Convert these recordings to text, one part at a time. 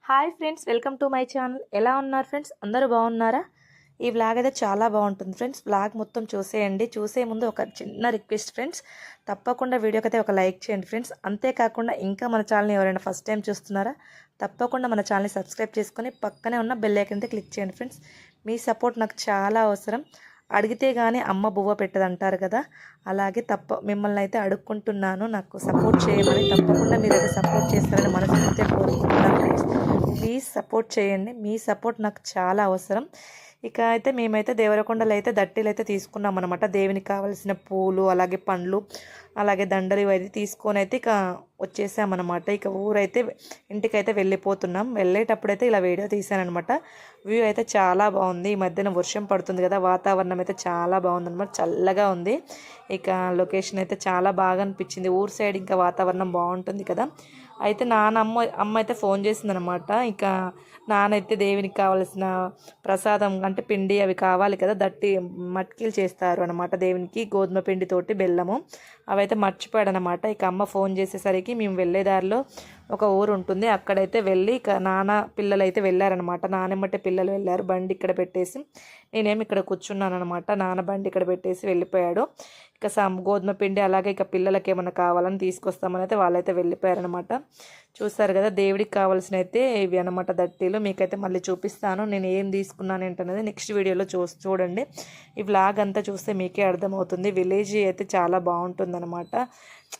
Hi friends, welcome to my channel. ఎలా ఉన్నారు friends? అందరూ బాగున్నారా? ఈ వ్లాగ్ అయితే చాలా బాగుంటుంది ఫ్రెండ్స్. వ్లాగ్ మొత్తం చూసేయండి. చూసే ముందు ఒక చిన్న రిక్వెస్ట్ ఫ్రెండ్స్, తప్పకుండా వీడియోకి అయితే ఒక లైక్ చేయండి ఫ్రెండ్స్. అంతేకాకుండా ఇంకా మన ఛానల్ని ఎవరైనా ఫస్ట్ టైం చూస్తున్నారా, తప్పకుండా మన ఛానల్ని సబ్స్క్రైబ్ చేసుకొని పక్కనే ఉన్న బెల్ ఐకాన్ అయితే క్లిక్ చేయండి ఫ్రెండ్స్. మీ సపోర్ట్ నాకు చాలా అవసరం. అడిగితే కానీ అమ్మ బువ్వ పెట్టదు అంటారు కదా, అలాగే మిమ్మల్ని అయితే అడుక్కుంటున్నాను, నాకు సపోర్ట్ చేయమని. తప్పకుండా మీరైతే సపోర్ట్ చేస్తారని మనస్ఫూర్తిగా కోరుకుంటున్నాను ఫ్రెండ్స్. ప్లీజ్ సపోర్ట్ చేయండి. మీ సపోర్ట్ నాకు చాలా అవసరం. ఇక అయితే మేమైతే దేవరకొండలో అయితే దట్టీలు అయితే తీసుకున్నాం అనమాట. దేవునికి కావాల్సిన పూలు, అలాగే పండ్లు, అలాగే దండలు ఇవైతే తీసుకొని అయితే ఇక వచ్చేసామన్నమాట. ఇక ఊరైతే ఇంటికైతే వెళ్ళిపోతున్నాం. వెళ్ళేటప్పుడు అయితే ఇలా వీడియో తీసానమాట. వ్యూ అయితే చాలా బాగుంది. ఈ మధ్యన వర్షం పడుతుంది కదా, వాతావరణం అయితే చాలా బాగుందన్నమాట. చల్లగా ఉంది. ఇక లొకేషన్ అయితే చాలా బాగా అనిపించింది. ఊరు సైడ్ ఇంకా వాతావరణం బాగుంటుంది కదా. అయితే అమ్మ అయితే ఫోన్ చేసిందనమాట. ఇక నానైతే దేవునికి కావాల్సిన ప్రసాదం అంటే పిండి అవి కావాలి కదా, మట్కీలు చేస్తారు అనమాట దేవునికి, గోధుమ పిండితోటి బెల్లము. అవైతే మర్చిపోయాడు అనమాట. ఇక అమ్మ ఫోన్ చేసేసరికి మేము వెళ్ళే దారిలో ఒక ఊరు ఉంటుంది, అక్కడైతే వెళ్ళి ఇక పిల్లలు అయితే వెళ్ళారనమాట. నానమ్మటే పిల్లలు వెళ్ళారు. బండి ఇక్కడ పెట్టేసి నేనేమి ఇక్కడ కూర్చున్నాను అనమాట. నాన్న బండి ఇక్కడ పెట్టేసి వెళ్ళిపోయాడు. ఇక గోధుమ పిండి అలాగే ఇక పిల్లలకి ఏమైనా కావాలని తీసుకొస్తామని అయితే వాళ్ళైతే వెళ్ళిపోయారనమాట. చూస్తారు కదా, దేవుడికి కావాల్సిన అయితే ఇవి అనమాట దట్టీలు. మీకైతే మళ్ళీ చూపిస్తాను నేను ఏం తీసుకున్నాను ఏంటనేది నెక్స్ట్ వీడియోలో చూడండి. ఈ వ్లాగ్ అంతా చూస్తే మీకే అర్థమవుతుంది. విలేజ్ అయితే చాలా బాగుంటుంది అనమాట.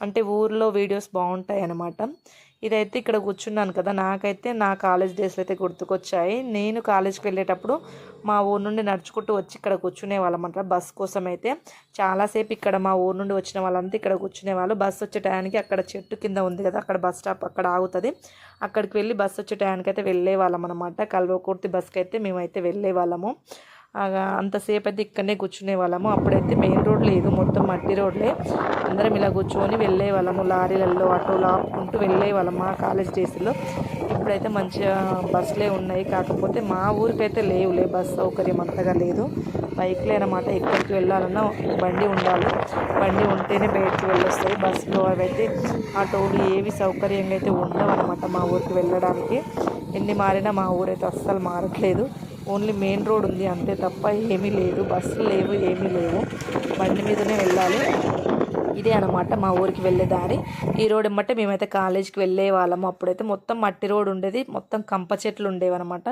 అంటే ఊర్లో వీడియోస్ బాగుంటాయి అనమాట. ఇదైతే ఇక్కడ కూర్చున్నాను కదా, నాకైతే నా కాలేజ్ డేస్లో అయితే గుర్తుకొచ్చాయి. నేను కాలేజ్కి వెళ్ళేటప్పుడు మా ఊరు నుండి నడుచుకుంటూ వచ్చి ఇక్కడ కూర్చునే వాళ్ళమాట. బస్ కోసం అయితే చాలాసేపు ఇక్కడ మా ఊరు నుండి వచ్చిన వాళ్ళంతా ఇక్కడ కూర్చునేవాళ్ళు. బస్సు వచ్చే టయానికి అక్కడ చెట్టు కింద ఉంది కదా, అక్కడ బస్ స్టాప్ అక్కడ ఆగుతుంది, అక్కడికి వెళ్ళి బస్సు వచ్చే టయానికి అయితే వెళ్ళే వాళ్ళం అనమాట. కల్వకుర్తి బస్కి అయితే మేమైతే వెళ్ళే వాళ్ళము. అంతసేపు అయితే ఇక్కడనే కూర్చునే వాళ్ళము. అప్పుడైతే మెయిన్ రోడ్ లేదు, మొత్తం మట్టి రోడ్లే. అందరం ఇలా కూర్చొని వెళ్ళే వాళ్ళము. లారీలలో ఆటోలు ఆపుకుంటూ వెళ్ళే వాళ్ళం మా కాలేజ్ డేస్లో. ఇప్పుడైతే మంచిగా బస్సులే ఉన్నాయి, కాకపోతే మా ఊరికైతే లేవులే బస్ సౌకర్యం అంతగా లేదు. బైక్లే అనమాట. ఎక్కడికి వెళ్ళాలన్నా బండి ఉండాలి, బండి ఉంటేనే బయటికి వెళ్ళొస్తాయి. బస్సులో అవైతే ఆటోలు ఏవి సౌకర్యంగా అయితే ఉండవు అనమాట మా ఊరికి వెళ్ళడానికి. ఎన్ని మారినా మా ఊరైతే అస్సలు మారట్లేదు. ఓన్లీ మెయిన్ రోడ్ ఉంది అంతే తప్ప ఏమీ లేదు, బస్సులు లేవు, ఏమీ లేవు. బండి మీదనే వెళ్ళాలి. ఇదే అనమాట మా ఊరికి వెళ్ళే దారి. ఈ రోడ్ ఎమ్మటే మేమైతే కాలేజీకి వెళ్ళే వాళ్ళము. అప్పుడైతే మొత్తం మట్టి రోడ్ ఉండేది, మొత్తం కంప చెట్లు ఉండేవి అనమాట.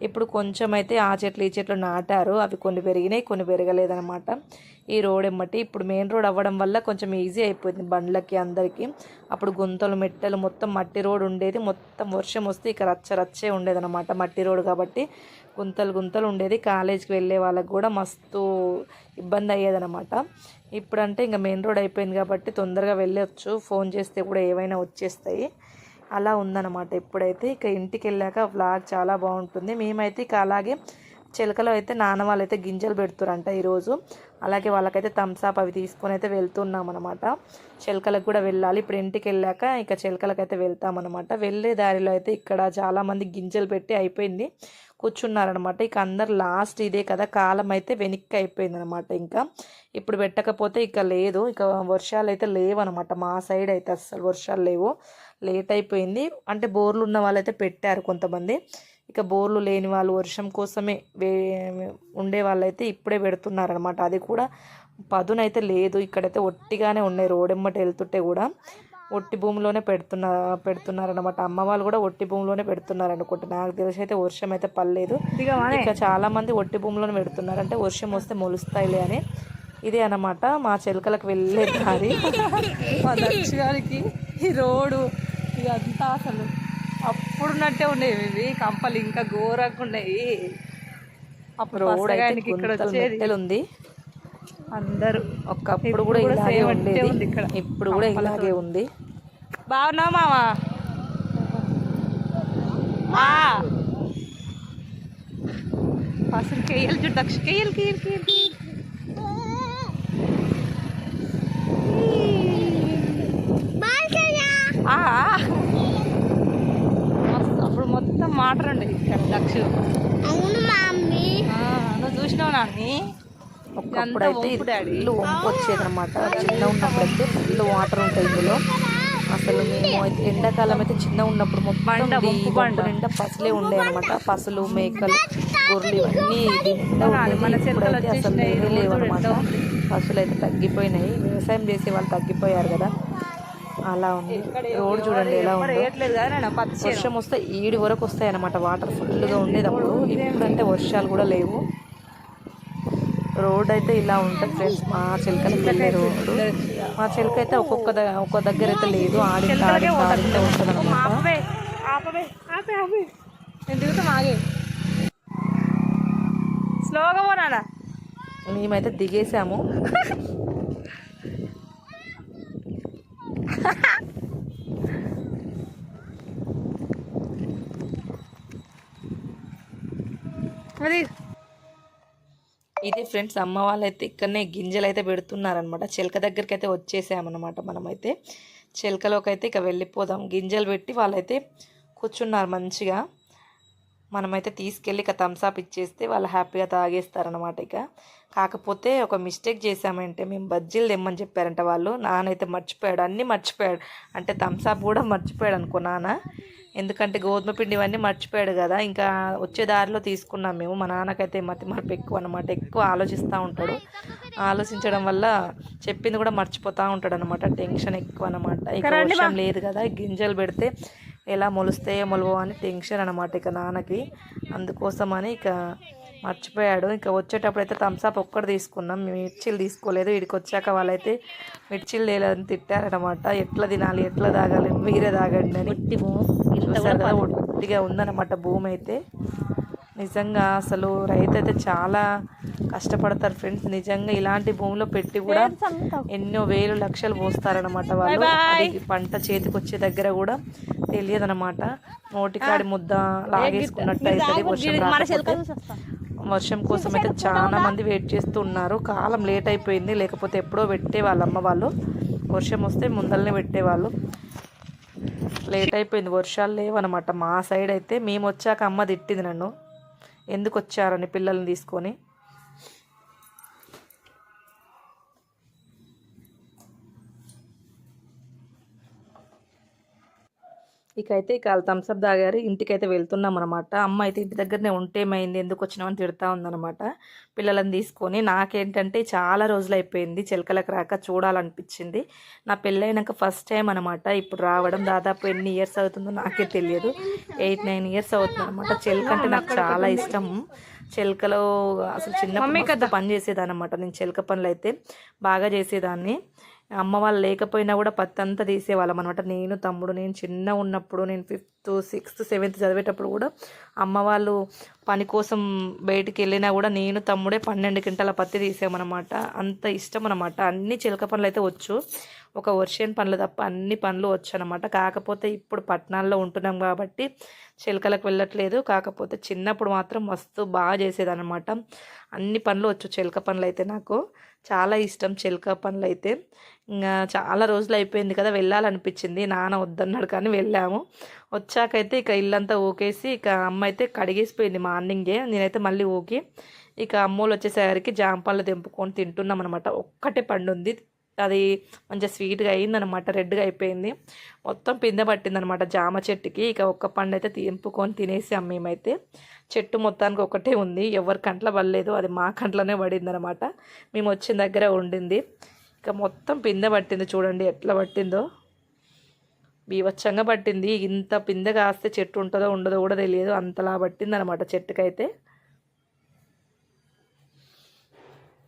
ఇప్పుడు కొంచెం అయితే ఆ చెట్లు ఈ చెట్లు నాటారు. అవి కొన్ని పెరిగినాయి, కొన్ని పెరగలేదనమాట. ఈ రోడ్ ఎమ్మటి ఇప్పుడు మెయిన్ రోడ్ అవ్వడం వల్ల కొంచెం ఈజీ అయిపోయింది బండ్లకి అందరికీ. అప్పుడు గుంతలు మెట్టలు మొత్తం మట్టి రోడ్ ఉండేది. మొత్తం వర్షం వస్తే ఇక రచ్చే ఉండేదన్నమాట. మట్టి రోడ్ కాబట్టి గుంతలు ఉండేది. కాలేజీకి వెళ్ళే వాళ్ళకి కూడా మస్తు ఇబ్బంది అయ్యేదన్నమాట. ఇప్పుడంటే ఇంకా మెయిన్ రోడ్ అయిపోయింది కాబట్టి తొందరగా వెళ్ళొచ్చు. ఫోన్ చేస్తే కూడా ఏవైనా వచ్చేస్తాయి. అలా ఉందన్నమాట ఇప్పుడైతే. ఇక ఇంటికి వెళ్ళాక వ్లాగ్ చాలా బాగుంటుంది. మేమైతే ఇక అలాగే చిలకలో అయితే నాన్న వాళ్ళైతే గింజలు పెడుతురంట ఈరోజు. అలాగే వాళ్ళకైతే థమ్స్అప్ అవి తీసుకొని అయితే వెళ్తున్నాం అనమాట. చిలకలకు కూడా వెళ్ళాలి. ఇప్పుడు ఇంటికి వెళ్ళాక ఇక చిలకలకైతే వెళ్తామన్నమాట. వెళ్ళే దారిలో అయితే ఇక్కడ చాలామంది గింజలు పెట్టి అయిపోయింది, కూర్చున్నారనమాట. ఇక అందరు లాస్ట్ ఇదే కదా, కాలం అయితే వెనక్కి అయిపోయింది అనమాట. ఇంకా ఇప్పుడు పెట్టకపోతే ఇక లేదు. ఇక వర్షాలు అయితే లేవు అనమాట. మా సైడ్ అయితే అస్సలు వర్షాలు లేవు, లేట్ అయిపోయింది. అంటే బోర్లు ఉన్న వాళ్ళైతే పెట్టారు కొంతమంది. ఇక బోర్లు లేని వాళ్ళు, వర్షం కోసమే ఉండే వాళ్ళైతే ఇప్పుడే పెడుతున్నారనమాట. అది కూడా పదునైతే లేదు. ఇక్కడైతే ఒట్టిగానే ఉన్నాయి. రోడెమ్మటి వెళ్తుంటే కూడా ఒట్టి భూమిలోనే పెడుతున్నారనమాట. అమ్మ వాళ్ళు కూడా ఒట్టి భూమిలోనే పెడుతున్నారు అనుకుంటా. నాకు తెలిసి అయితే వర్షం అయితే పడలేదు. ఇక చాలా మంది ఒట్టి భూమిలోనే పెడుతున్నారు, అంటే వర్షం వస్తే మొలుస్తాయిలే అని. ఇదే అన్నమాట మా చిలకలకు వెళ్ళే దారి. మా దక్షిణానికి ఈ రోడ్డు ఇదంతా అసలు అప్పుడున్నట్టే ఉండేవి ఇవి కంపలు, ఇంకా ఘోరంగా ఉన్నాయి. అప్పుడు రోడ్ ఇక్కడ వచ్చేది ఉంది. అందరూ ఒకప్పుడు కూడా ఇలాగే ఉండేది, ఇక్కడ ఇప్పుడు కూడా ఇలాగే ఉంది. బాగున్నావు మావా? అసలు కేయలు చూడ కేయలు అప్పుడు మొత్తం వాటర్ ఉండేది ఇక్కడ దక్షు. నువ్వు చూసినావు నాన్ని? ఒకప్పుడు అయితే ఇల్లు వంపు వచ్చేది అనమాట. చిన్న ఉన్నప్పుడైతే ఫుల్ వాటర్ ఉంటాయి ఇందులో. అసలు మేము అయితే ఎండాకాలం అయితే చిన్న ఉన్నప్పుడు మొత్తం నిండా పసులే ఉండే అనమాట. పసులు, మేకలు, గొర్రెలు ఇవన్నీ నిండా ఉండేది. ఇప్పుడైతే అసలు లేవు అనమాట. పసులు అయితే తగ్గిపోయినాయి. వ్యవసాయం చేసే వాళ్ళు తగ్గిపోయారు కదా, అలా ఉంది. రోడ్ చూడండి ఎలా ఉందో. వర్షం వస్తే ఈడి వరకు వస్తాయి అన్నమాట. వాటర్ ఫుల్గా ఉండేది అప్పుడు. ఇప్పుడంటే వర్షాలు కూడా లేవు. రోడ్ అయితే ఇలా ఉంటుంది ఫ్రెండ్స్. మా చిలకలకి వెళ్ళే రోడ్డు. మా చిలక అయితే ఒక్క దగ్గర అయితే లేదు. ఆడితే ఉంటుంది అనమాట. స్లోగా పోనా. మేమైతే దిగేసాము. ఇది ఫ్రెండ్స్, అమ్మ వాళ్ళైతే ఇక్కడనే గింజలు అయితే పెడుతున్నారనమాట. చిలక దగ్గరికి అయితే వచ్చేసామన్నమాట. మనమైతే చిలకలోకి అయితే ఇక వెళ్ళిపోదాం. గింజలు పెట్టి వాళ్ళైతే కూర్చున్నారు మంచిగా. మనమైతే తీసుకెళ్ళి ఇక థమ్స్అప్ ఇచ్చేస్తే వాళ్ళు హ్యాపీగా తాగేస్తారనమాట. ఇక కాకపోతే ఒక మిస్టేక్ చేసామంటే, మేము బజ్జీలు తెమ్మని చెప్పారంట వాళ్ళు. నాన్నైతే మర్చిపోయాడు, అన్నీ మర్చిపోయాడు. అంటే థమ్స్అప్ కూడా మర్చిపోయాడు అనుకో నాన్న. ఎందుకంటే గోధుమ పిండి ఇవన్నీ మర్చిపోయాడు కదా. ఇంకా వచ్చే దారిలో తీసుకున్నాం మేము. మా నాన్నకైతే మతిమరపు ఎక్కువ అనమాట. ఎక్కువ ఆలోచిస్తూ ఉంటాడు. ఆలోచించడం వల్ల చెప్పింది కూడా మర్చిపోతూ ఉంటాడు అనమాట. టెన్షన్ ఎక్కువ అనమాట. ఇక వర్షం లేదు కదా, గింజలు పెడితే ఎలా మొలుస్తాయో మొలవో అని టెన్షన్ అనమాట ఇక నాన్నకి. అందుకోసమని ఇక మర్చిపోయాడు. ఇంకా వచ్చేటప్పుడు అయితే థమ్స్అప్ ఒక్కటి తీసుకున్నాం. మిర్చీలు తీసుకోలేదు. వీడికి వచ్చాక వాళ్ళైతే మిర్చీలు లేదని తిట్టారనమాట. ఎట్లా తినాలి, ఎట్లా తాగాలి, మీరే తాగండి అని. చూసారు కదా, ఒట్టిగా ఉందన్నమాట భూమి అయితే. నిజంగా అసలు రైతు అయితే చాలా కష్టపడతారు ఫ్రెండ్స్. నిజంగా ఇలాంటి భూమిలో పెట్టి కూడా ఎన్నో వేలు లక్షలు పోస్తారనమాట వాళ్ళు. అది పంట చేతికి వచ్చే దగ్గర కూడా తెలియదనమాట. నోటికాడి ముద్ద లాగేసుకున్నట్టు అవుతుంది వర్షం రాకపోతే. వర్షం కోసం అయితే చాలా మంది వెయిట్ చేస్తూ ఉన్నారు. కాలం లేట్ అయిపోయింది, లేకపోతే ఎప్పుడో పెట్టేవాళ్ళు అమ్మ వాళ్ళు. వర్షం వస్తే ముందరనే పెట్టేవాళ్ళు. లేట్ అయిపోయింది, వర్షాలు లేవన్నమాట మా సైడ్ అయితే. మేము వచ్చాక అమ్మ తిట్టింది నన్ను, ఎందుకు వచ్చారని పిల్లల్ని తీసుకొని. ఇకైతే వాళ్ళు థమ్స్అప్ తాగారు. ఇంటికైతే వెళ్తున్నాం అనమాట. అమ్మ అయితే ఇంటి దగ్గరనే ఉంటేమైంది, ఎందుకు వచ్చినామని తిడతా ఉందన్నమాట పిల్లలను తీసుకొని. నాకేంటంటే చాలా రోజులు అయిపోయింది చిలకలకు రాక, చూడాలనిపించింది. నా పెళ్ళైనాక ఫస్ట్ టైం అనమాట ఇప్పుడు రావడం. దాదాపు ఎన్ని ఇయర్స్ అవుతుందో నాకే తెలియదు. 8-9 ఇయర్స్ అవుతుంది అనమాట. చిలక అంటే నాకు చాలా ఇష్టం. చిలకలో అసలు చిన్నప్పుడు పని చేసేదాన్ని అనమాట. నేను చిలక పనులు అయితే బాగా చేసేదాన్ని. అమ్మ వాళ్ళు లేకపోయినా కూడా పత్తి అంతా తీసేవాళ్ళం అనమాట. నేను తమ్ముడు, నేను చిన్న ఉన్నప్పుడు, నేను 5th 6th 7th చదివేటప్పుడు కూడా అమ్మ వాళ్ళు పని కోసం బయటికి వెళ్ళినా కూడా నేను తమ్ముడే 12 క్వింటాల పత్తి తీసామన్నమాట. అంత ఇష్టం అనమాట. అన్ని చిలక పనులు అయితే వచ్చు, ఒక వర్షం పనులు తప్ప అన్ని పనులు వచ్చు అనమాట. కాకపోతే ఇప్పుడు పట్టణాల్లో ఉంటున్నాం కాబట్టి చిలకలకు వెళ్ళట్లేదు. కాకపోతే చిన్నప్పుడు మాత్రం మస్తు బాగా చేసేదన్నమాట. అన్ని పనులు వచ్చు. చిలక పనులు అయితే నాకు చాలా ఇష్టం. చిలక పనులు అయితే ఇంకా చాలా రోజులు అయిపోయింది కదా, వెళ్ళాలనిపించింది. నాన్న వద్దన్నాడు కానీ వెళ్ళాము. వచ్చాకైతే ఇక ఇల్లంతా ఊకేసి ఇక అమ్మ అయితే కడిగేసిపోయింది మార్నింగే. నేనైతే మళ్ళీ ఊకి ఇక అమ్మోళ్ళు వచ్చేసరికి జామ పళ్ళు తెంపుకొని తింటున్నాం అనమాట. ఒక్కటే పండు ఉంది, అది మంచిగా స్వీట్గా అయిందనమాట. రెడ్గా అయిపోయింది, మొత్తం పిందె పట్టిందనమాట జామ చెట్టుకి. ఇక ఒక్క పండు అయితే తెంపుకొని తినేసాం మేమైతే. చెట్టు మొత్తానికి ఒకటే ఉంది, ఎవరి కంట్లో పడలేదు, అది మా కంట్లోనే పడింది అనమాట. మేము వచ్చిన దగ్గర ఉండింది. ఇక మొత్తం పిందె పట్టింది, చూడండి ఎట్లా పట్టిందో, బీవచ్చంగా పట్టింది. ఇంత పిందె కాస్తే చెట్టు ఉంటుందో ఉండదో కూడా తెలియదు, అంతలా పట్టింది అనమాట చెట్టుకైతే.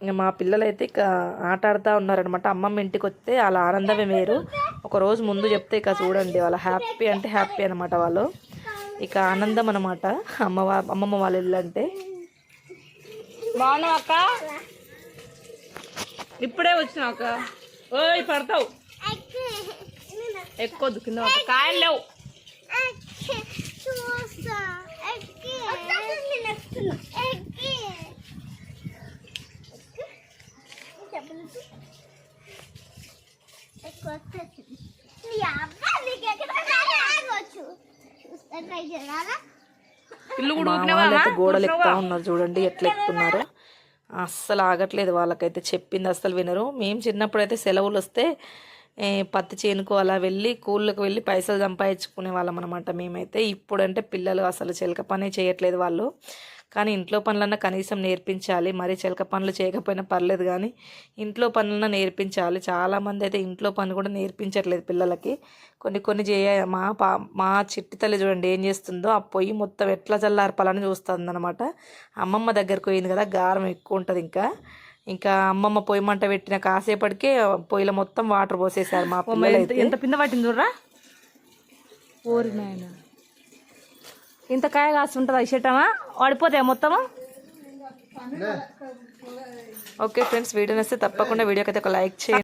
ఇంకా మా పిల్లలైతే ఇక ఆట ఆడుతూ ఉన్నారనమాట. అమ్మమ్మ ఇంటికి వస్తే వాళ్ళ ఆనందమే వేరు. ఒకరోజు ముందు చెప్తే ఇక చూడండి వాళ్ళ హ్యాపీ అంటే హ్యాపీ అనమాట. వాళ్ళు ఇక ఆనందం అనమాట అమ్మమ్మ వాళ్ళ ఇల్లు అంటే. బాగున్నావు అక్క? ఇప్పుడే వచ్చినావు అక్క. ఓయ్ పడతావు, ఎక్కువద్దు కింద కాయలు లేవు. గోడలు ఎక్కుతా ఉన్నారు, చూడండి ఎట్లా ఎక్కుతున్నారు. అస్సలు ఆగట్లేదు వాళ్ళకైతే, చెప్పింది అస్సలు వినరు. మేము చిన్నప్పుడు అయితే సెలవులు వస్తే పత్తి చేనుకు అలా వెళ్ళి కూళ్ళకు వెళ్ళి పైసలు సంపాదించుకునే వాళ్ళం అనమాట మేమైతే. ఇప్పుడంటే పిల్లలు అసలు చిలక పనే చేయట్లేదు వాళ్ళు. కానీ ఇంట్లో పనులన్నా కనీసం నేర్పించాలి. మరి చిలక పనులు చేయకపోయినా పర్లేదు కానీ ఇంట్లో పనులన్నా నేర్పించాలి. చాలామంది అయితే ఇంట్లో పని కూడా నేర్పించట్లేదు పిల్లలకి. కొన్ని మా చిట్టి తల్లి చూడండి ఏం చేస్తుందో, ఆ పొయ్యి మొత్తం ఎట్లా చల్లార్పాలని చూస్తుంది అనమాట. అమ్మమ్మ దగ్గరకు పోయింది కదా, గారం ఎక్కువ ఉంటుంది. ఇంకా అమ్మమ్మ పొయ్యి మంట పెట్టిన కాసేపటికే పొయ్యిలో మొత్తం వాటర్ పోసేసారు మా పిల్లలు అయితే. ఎంత పింద పట్టింది చూడరా. ఓరి నాయన, ఇంత కాయ కాస్తుంటుందా ఇష్టమా? వాడిపోతాయా మొత్తము? ఓకే ఫ్రెండ్స్, వీడియో నచ్చితే తప్పకుండా వీడియోకి అయితే ఒక లైక్ చేయండి.